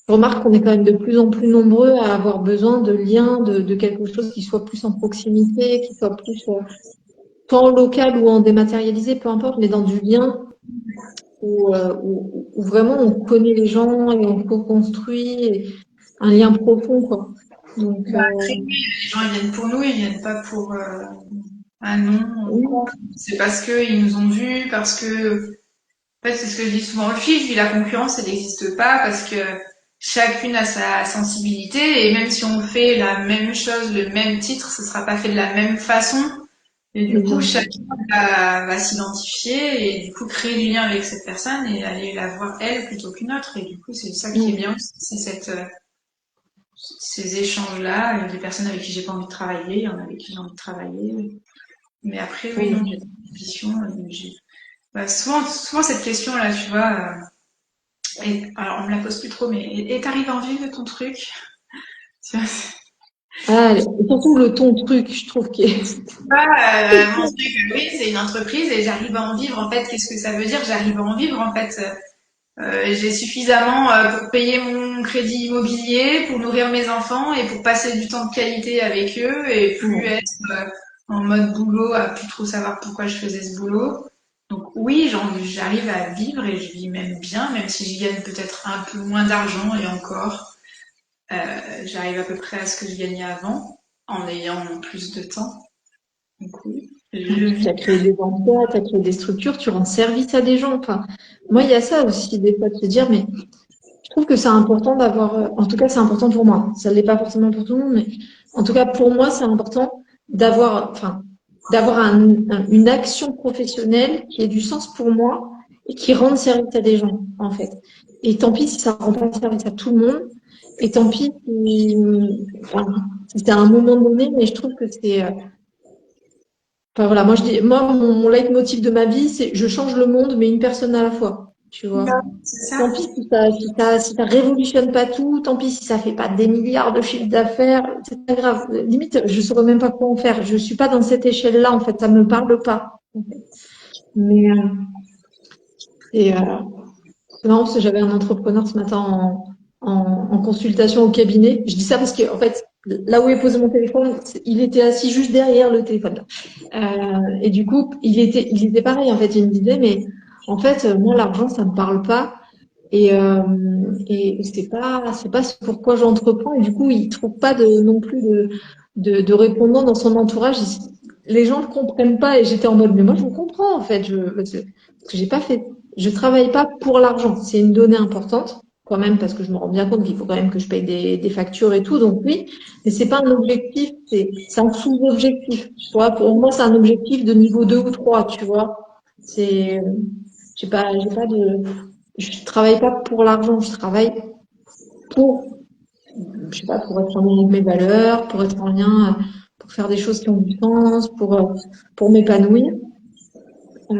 je remarque qu'on est quand même de plus en plus nombreux à avoir besoin de liens, de quelque chose qui soit plus en proximité, qui soit plus soit en local ou en dématérialisé, peu importe, mais dans du lien où vraiment on connaît les gens et on co-construit un lien profond, quoi. Donc, Bah, après, oui, les gens, ils viennent pour nous, ils viennent pas pour un nom. oui, C'est parce qu'ils nous ont vus, parce que, en fait, c'est ce que je dis souvent aux filles, je dis la concurrence, elle n'existe pas parce que chacune a sa sensibilité et même si on fait la même chose, le même titre, ce sera pas fait de la même façon. Et du coup, Bien sûr. chacun va s'identifier et du coup créer du lien avec cette personne et aller la voir elle plutôt qu'une autre. Et du coup, c'est ça qui est Mm. bien aussi, c'est ces échanges-là. Il y a des personnes avec qui j'ai pas envie de travailler, il y en a avec qui j'ai envie de travailler. Mais après, oui, non, Mm. j'ai des ambitions. Bah, souvent cette question-là, tu vois. Alors, on me la pose plus trop, mais et t'arrives à en vivre de ton truc? Tu vois, Ah, et surtout le ton truc, je trouve qu'il est... mon truc, oui, c'est une entreprise et j'arrive à en vivre. En fait, qu'est-ce que ça veut dire? J'arrive à en vivre. En fait, j'ai suffisamment pour payer mon crédit immobilier, pour nourrir mes enfants et pour passer du temps de qualité avec eux et plus Ouais. être en mode boulot, à plus trop savoir pourquoi je faisais ce boulot. Donc oui, j'arrive à vivre et je vis même bien, même si j'y gagne peut-être un peu moins d'argent et encore. J'arrive à peu près à ce que je gagnais avant, en ayant plus de temps. Donc oui, Et je puis, tu vis. as créé des emplois, tu as créé des structures, tu rends service à des gens. Enfin, moi, il y a ça aussi, des fois, de se dire, mais je trouve que c'est important d'avoir, en tout cas, c'est important pour moi. Ça ne l'est pas forcément pour tout le monde, mais en tout cas, pour moi, c'est important d'avoir, enfin, d'avoir une action professionnelle qui ait du sens pour moi et qui rende service à des gens, en fait. Et tant pis si ça rend pas service à tout le monde, et tant pis si, enfin, si c'est à un moment donné, mais je trouve que c'est, enfin voilà, moi je dis, moi mon leitmotiv de ma vie, c'est je change le monde, mais une personne à la fois, tu vois. C'est ça. Tant pis si ça révolutionne pas tout, tant pis si ça fait pas des milliards de chiffres d'affaires, c'est pas grave. Limite, je saurais même pas quoi en faire. Je suis pas dans cette échelle-là, en fait, ça me parle pas. Mais c'est marrant parce que j'avais un entrepreneur ce matin en consultation au cabinet. Je dis ça parce que en fait, là où est posé mon téléphone, il était assis juste derrière le téléphone. Et du coup, il était pareil. En fait, il me disait, mais en fait, moi, l'argent, ça me parle pas. Et c'est pas ce pourquoi j'entreprends. Et du coup, il trouve pas non plus de répondants dans son entourage. Les gens ne comprennent pas. Et j'étais en mode, mais moi, je vous comprends, en fait. Parce que j'ai pas fait, je travaille pas pour l'argent. C'est une donnée importante, quand même, parce que je me rends bien compte qu'il faut quand même que je paye des factures et tout. Donc oui, mais c'est pas un objectif, c'est un sous-objectif. Tu vois, pour moi, c'est un objectif de niveau 2 ou 3, tu vois. C'est, j'ai pas je travaille pas pour l'argent, je travaille pour, je sais pas, pour être en lien avec mes valeurs, pour être en lien, pour faire des choses qui ont du sens, pour m'épanouir. Euh,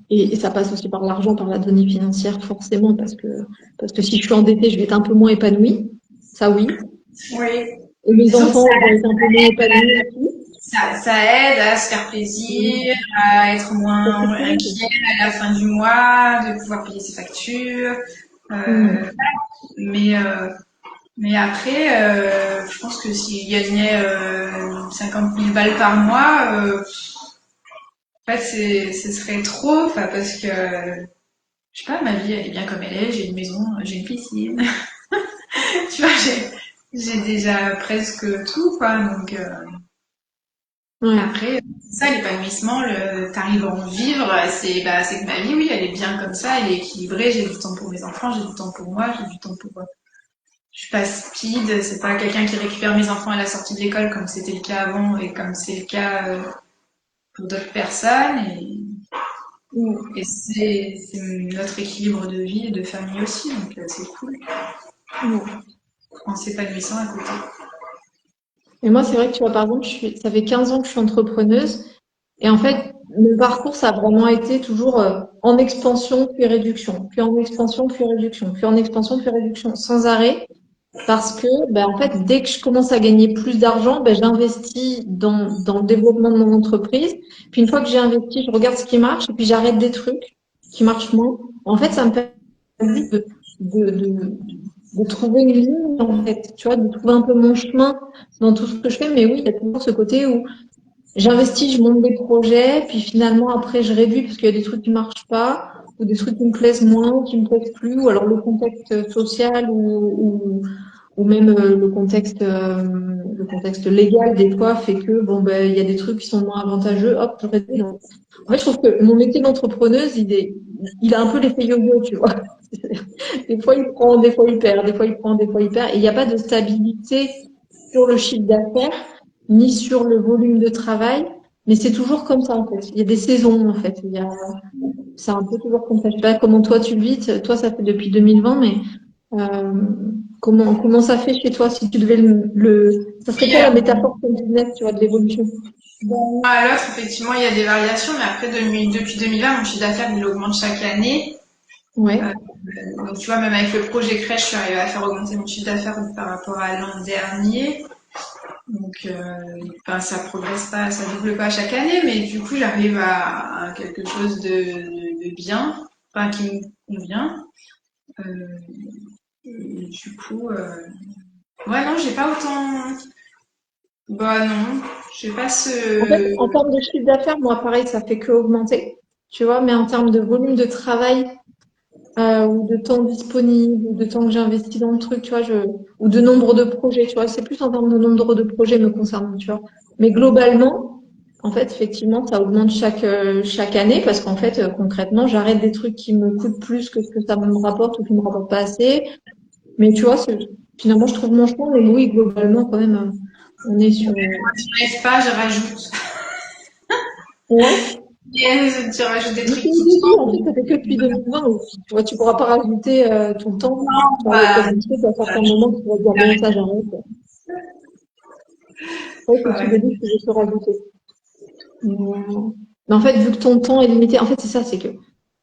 et ça passe aussi par l'argent, par la donnée financière, forcément, parce que si je suis endettée, je vais être un peu moins épanouie. Ça, oui. Oui. Et mes Disons que enfants vont être un peu moins épanouis aussi. ça aide à se faire plaisir, à être Ça moins sécurise. inquiet à la fin du mois, de pouvoir payer ses factures. Euh, Mm. mais, euh, mais après, je pense que s'il gagnait 50 000 balles par mois, en fait, ce serait trop, enfin, parce que, je sais pas, ma vie, elle est bien comme elle est, j'ai une maison, j'ai une piscine. Tu vois, j'ai déjà presque tout, quoi, donc... Ouais. Après, c'est ça, l'épanouissement, t'arrives à en vivre, c'est que ma vie, oui, elle est bien comme ça, elle est équilibrée, j'ai du temps pour mes enfants, j'ai du temps pour moi, j'ai du temps pour... Je suis pas speed, c'est pas quelqu'un qui récupère mes enfants à la sortie de l'école comme c'était le cas avant et comme c'est le cas pour d'autres personnes. Mm. Et c'est notre équilibre de vie et de famille aussi, donc c'est cool Mm. en s'épanouissant à côté. Et moi, c'est vrai que tu vois, par exemple, ça fait 15 ans que je suis entrepreneuse. Et en fait, mon parcours, ça a vraiment été toujours en expansion, puis réduction, puis en expansion, puis réduction, puis en expansion, puis réduction, sans arrêt. Parce que, ben, en fait, dès que je commence à gagner plus d'argent, ben, j'investis dans le développement de mon entreprise. Puis une fois que j'ai investi, je regarde ce qui marche, et puis j'arrête des trucs qui marchent moins. En fait, ça me permet de, de, de trouver une ligne, en fait, tu vois, de trouver un peu mon chemin dans tout ce que je fais. Mais oui, il y a toujours ce côté où j'investis, je monte des projets, puis finalement après je réduis parce qu'il y a des trucs qui marchent pas, ou des trucs qui me plaisent moins, ou qui me plaisent plus, ou alors le contexte social ou même le contexte légal des fois fait que bon ben il y a des trucs qui sont moins avantageux, hop, je réduis. En fait, je trouve que mon métier d'entrepreneuse, il a un peu l'effet yo-yo, tu vois. Des fois, il prend, des fois, il perd, des fois, il prend, des fois, il perd. Et il n'y a pas de stabilité sur le chiffre d'affaires, ni sur le volume de travail. Mais c'est toujours comme ça, en fait. Il y a des saisons, en fait. C'est un peu toujours comme ça. Je sais pas comment toi tu le vis. Toi, ça fait depuis 2020, mais euh, comment ça fait chez toi si tu devais ça serait Et, quoi la métaphore de ton business, tu vois, de l'évolution? à l'offre, effectivement, il y a des variations, mais après, depuis 2020, mon chiffre d'affaires, il augmente chaque année. Ouais. Donc, tu vois, même avec le projet crèche, je suis arrivée à faire augmenter mon chiffre d'affaires par rapport à l'an dernier. Donc, enfin, ça progresse pas, ça double pas chaque année, mais du coup, j'arrive à quelque chose de bien, enfin, qui me convient. Et du coup, ouais, non, j'ai pas autant. Bah non, j'ai pas En fait, ce. en termes de chiffre d'affaires, moi, pareil, ça fait que augmenter. Tu vois, mais en termes de volume de travail, ou de temps disponible, ou de temps que j'ai investi dans le truc, tu vois, ou de nombre de projets, tu vois, c'est plus en termes de nombre de projets me concernant, tu vois. Mais globalement, en fait, effectivement, ça augmente chaque année parce qu'en fait, concrètement, j'arrête des trucs qui me coûtent plus que ce que ça me rapporte ou qui me rapportent pas assez. Mais tu vois, finalement, je trouve mon chemin, mais oui, globalement, quand même, on est sur, Si je n'arrive pas, je rajoute. ouais. Et tu rajoutes des Mais trucs c'est au qui début, en fait, tombent. ça fait que depuis 2020 aussi. Tu vois, tu pourras pas rajouter tout le temps. Tu vois, il y a Bah, comme truc à certains moments, tu vas dire, bon, ça, j'arrête. Ouais, c'est tout ouais. début que je peux rajouter. Mais en fait, vu que ton temps est limité, en fait, c'est ça, c'est que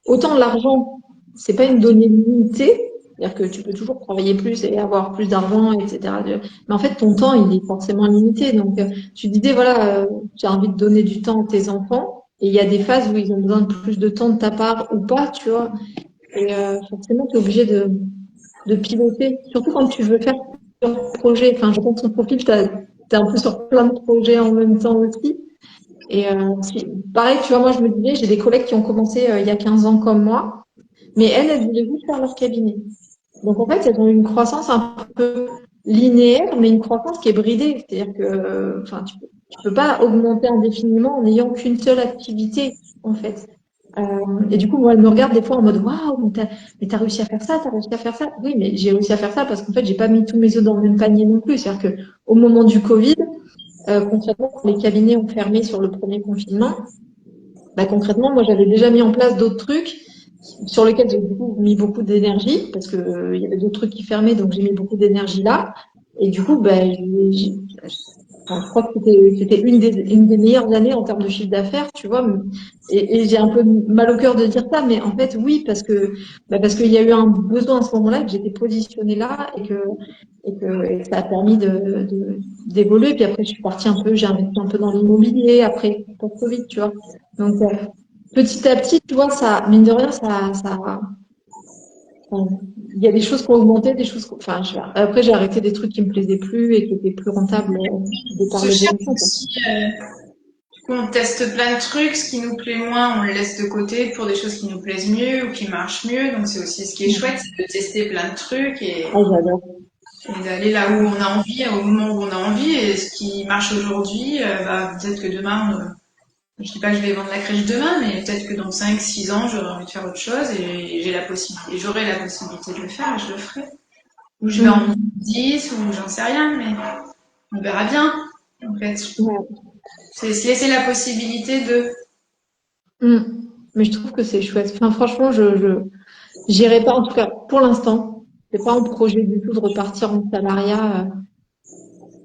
autant l'argent, c'est pas une donnée limitée, c'est-à-dire que tu peux toujours travailler plus et avoir plus d'argent, etc. Mais en fait, ton temps, il est forcément limité. Donc, tu disais, voilà, j'ai envie de donner du temps à tes enfants, et il y a des phases où ils ont besoin de plus de temps de ta part ou pas, tu vois. Et forcément, tu es obligé de piloter, surtout quand tu veux faire plusieurs projets. Enfin, je pense que ton profil, t'es un peu sur plein de projets en même temps aussi. Et pareil, tu vois, moi, je me disais, j'ai des collègues qui ont commencé il y a 15 ans comme moi, mais elles voulaient juste faire leur cabinet. Donc, en fait, elles ont une croissance un peu linéaire, mais une croissance qui est bridée. C'est-à-dire que, enfin, tu peux pas augmenter indéfiniment en n'ayant qu'une seule activité, en fait. Et du coup, moi, elle me regarde des fois en mode, waouh, mais t'as réussi à faire ça, t'as réussi à faire ça. Oui, mais j'ai réussi à faire ça parce qu'en fait, j'ai pas mis tous mes œufs dans le même panier non plus. C'est-à-dire que, au moment du Covid, concrètement, quand les cabinets ont fermé sur le premier confinement, bah, concrètement, moi, j'avais déjà mis en place d'autres trucs sur lesquels j'ai mis beaucoup d'énergie parce que il y avait d'autres trucs qui fermaient, donc j'ai mis beaucoup d'énergie là. Et du coup, bah, enfin, je crois que c'était une des meilleures années en termes de chiffre d'affaires, tu vois. Et j'ai un peu mal au cœur de dire ça, mais en fait, oui, parce qu'il y a eu un besoin à ce moment-là, que j'étais positionnée là et que ça a permis d'évoluer. Puis après, je suis partie un peu, j'ai investi un peu dans l'immobilier après pour Covid, tu vois. Donc, petit à petit, tu vois, ça, mine de rien, enfin, il y a des choses qui ont augmenté, des choses, enfin, après, j'ai arrêté des trucs qui me plaisaient plus et qui étaient plus rentables de On par se cherche l'évolution, quoi. aussi. Du coup, on teste plein de trucs. Ce qui nous plaît moins, on le laisse de côté pour des choses qui nous plaisent mieux ou qui marchent mieux. Donc, c'est aussi ce qui est chouette, c'est de tester plein de trucs Ah, j'adore. et d'aller là où on a envie, au moment où on a envie. Et ce qui marche aujourd'hui, bah, peut-être que demain, je dis pas que je vais vendre la crèche demain, mais peut-être que dans 5, 6 ans, j'aurai envie de faire autre chose et j'aurai la possibilité de le faire et je le ferai. Ou je vais en Mm. 10 ou j'en sais rien, mais on verra bien. En fait, Ouais. c'est se laisser la possibilité de. Mm. Mais je trouve que c'est chouette. Enfin, franchement, j'irai pas, en tout cas, pour l'instant, c'est pas un projet du tout de repartir en salariat.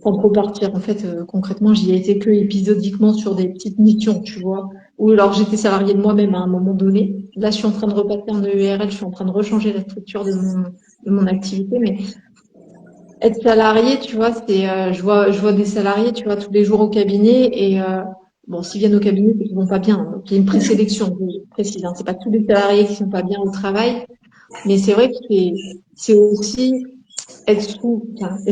Enfin, de repartir. En fait, concrètement, j'y ai été que épisodiquement sur des petites missions, tu vois. Ou alors j'étais salariée de moi-même à un moment donné. Là, je suis en train de repasser en EURL, je suis en train de rechanger la structure de mon activité. Mais être salarié, tu vois, je vois des salariés, tu vois, tous les jours au cabinet. Et bon, s'ils viennent au cabinet, c'est qu'ils vont pas bien. Donc, il y a une présélection, je précise. Hein. C'est pas tous les salariés qui sont pas bien au travail. Mais c'est vrai que c'est aussi être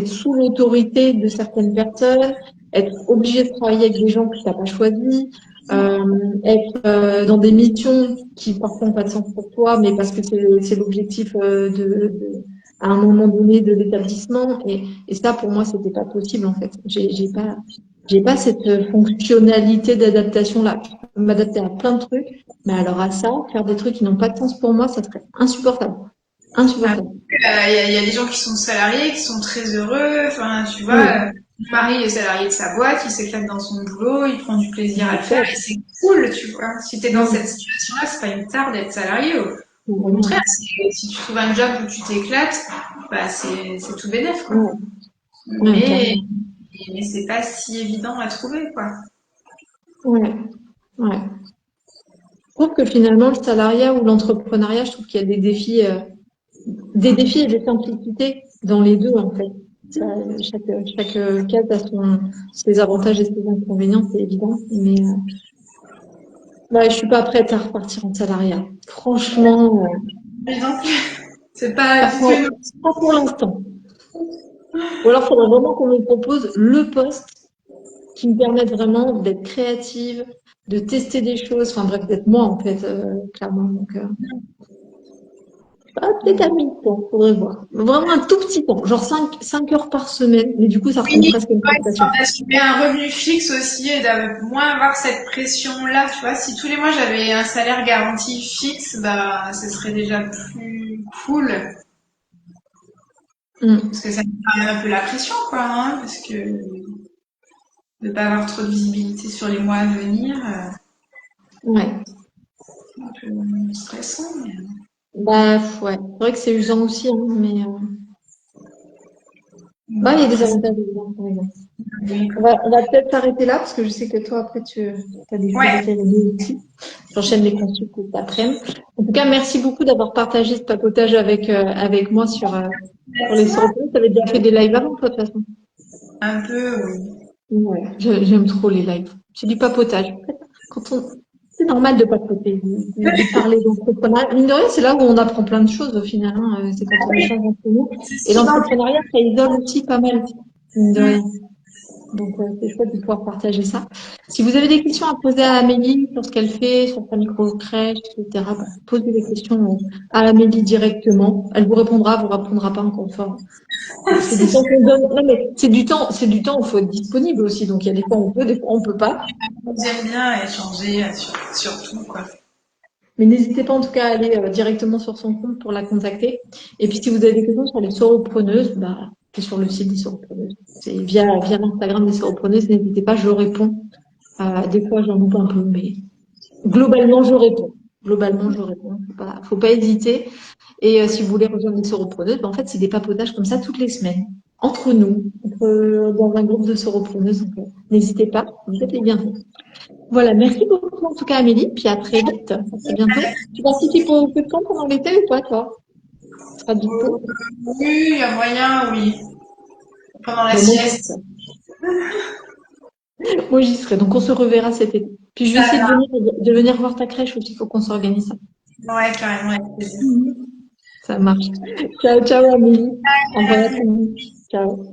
sous l'autorité de certaines personnes, être obligé de travailler avec des gens que tu n'as pas choisis, être dans des missions qui parfois n'ont pas de sens pour toi, mais parce que c'est l'objectif à un moment donné de l'établissement. Et ça, pour moi, c'était pas possible en fait. J'ai pas cette fonctionnalité d'adaptation là. Je peux m'adapter à plein de trucs, mais alors à ça, faire des trucs qui n'ont pas de sens pour moi, ça serait insupportable. Insupportable. Il y a des gens qui sont salariés, qui sont très heureux. Enfin, tu vois, Oui, mon mari est salarié de sa boîte, il s'éclate dans son boulot, il prend du plaisir à c'est le faire top. et c'est cool, tu vois. Si t'es dans Oui, cette situation-là, c'est pas une tare d'être salarié. Au vraiment. contraire, si tu trouves un job où tu t'éclates, bah c'est tout bénef, quoi. Ouais, ouais, Mais, carrément. mais c'est pas si évident à trouver, quoi. Ouais, ouais. Je trouve que finalement, le salariat ou l'entrepreneuriat, je trouve qu'il y a des défis et des simplicités dans les deux, en fait. Ça, chaque cas a ses avantages et ses inconvénients, c'est évident. Mais ouais, je suis pas prête à repartir en salariat. Franchement, Évident. C'est pas pas du tout pour, une pas pour l'instant. Ou alors, il faudrait vraiment qu'on me propose le poste qui me permette vraiment d'être créative, de tester des choses, enfin bref, d'être moi, en fait, clairement. Donc, ah, peut-être à mi-temps, faudrait voir. Vraiment un tout petit temps, genre 5 heures par semaine, mais du coup, ça ressemble oui, presque à une ouais, prestation. histoire d'assumer un revenu fixe aussi et de moins avoir cette pression-là, tu vois. Si tous les mois j'avais un salaire garanti fixe, bah, ce serait déjà plus cool. Mm. Parce que ça me permet un peu la pression, quoi, hein, parce que de pas avoir trop de visibilité sur les mois à venir, Ouais. c'est un peu stressant, mais... Bah, ouais. C'est vrai que c'est usant aussi, hein, mais Bon, bah, il y a des après, avantages et des inconvénients. oui. On va peut-être s'arrêter là parce que je sais que toi, après, tu as des choses à Ouais, faire aussi. J'enchaîne les consultes cet après-midi. En tout cas, merci beaucoup d'avoir partagé ce papotage avec moi sur les sauropreneurs. Tu avais déjà fait des lives avant, toi, de toute façon. un peu, oui. Ouais. J'aime trop les lives. C'est du papotage. Quand c'est normal de papoter, de parler d'entrepreneuriat. Mine de rien, c'est là où on apprend plein de choses au final, hein. C'est quand on échange entre nous. C'est ce Et qui manque. l'entrepreneuriat, ça isole aussi pas mal, mine de rien. Donc, c'est chouette de pouvoir partager ça. Si vous avez des questions à poser à Amélie sur ce qu'elle fait, sur sa micro-crèche, etc., bah, posez des questions à Amélie directement. Elle vous répondra pas encore une fois. C'est du temps qu'on donne. Non, mais c'est du temps où il faut être disponible aussi. Donc, il y a des fois on peut, des fois on peut pas. J'aime bien échanger sur tout, quoi. Mais n'hésitez pas en tout cas à aller directement sur son compte pour la contacter. Et puis, si vous avez des questions sur les sauropreneuses, bah, c'est sur le site des sauropreneuses. C'est via l'Instagram des sauropreneuses. N'hésitez pas, je réponds. Des fois, j'en loupe un peu, mais globalement, je réponds. Globalement, je réponds. Faut pas hésiter. Et si vous voulez rejoindre les sauropreneuses, ben, en fait, c'est des papotages comme ça toutes les semaines. Entre nous, dans un groupe de sauropreneuses. Donc, n'hésitez pas, vous êtes les bienvenus. Voilà, merci beaucoup en tout cas, Amélie. Puis à très vite. À très bientôt. Tu participes au peu de temps pendant l'été ou pas, toi? Tu seras dispo? Oui, il y a moyen, oui. Pendant la Ben, moi, j'y sieste. serai. Moi, j'y serai. Donc, on se reverra cet été. Puis, je vais Ça essayer va. de venir voir ta crèche aussi. Il faut qu'on s'organise ça. Ouais, carrément, avec plaisir. Ça marche. Ciao, ciao, Amélie. Au revoir à tout le monde. Ciao.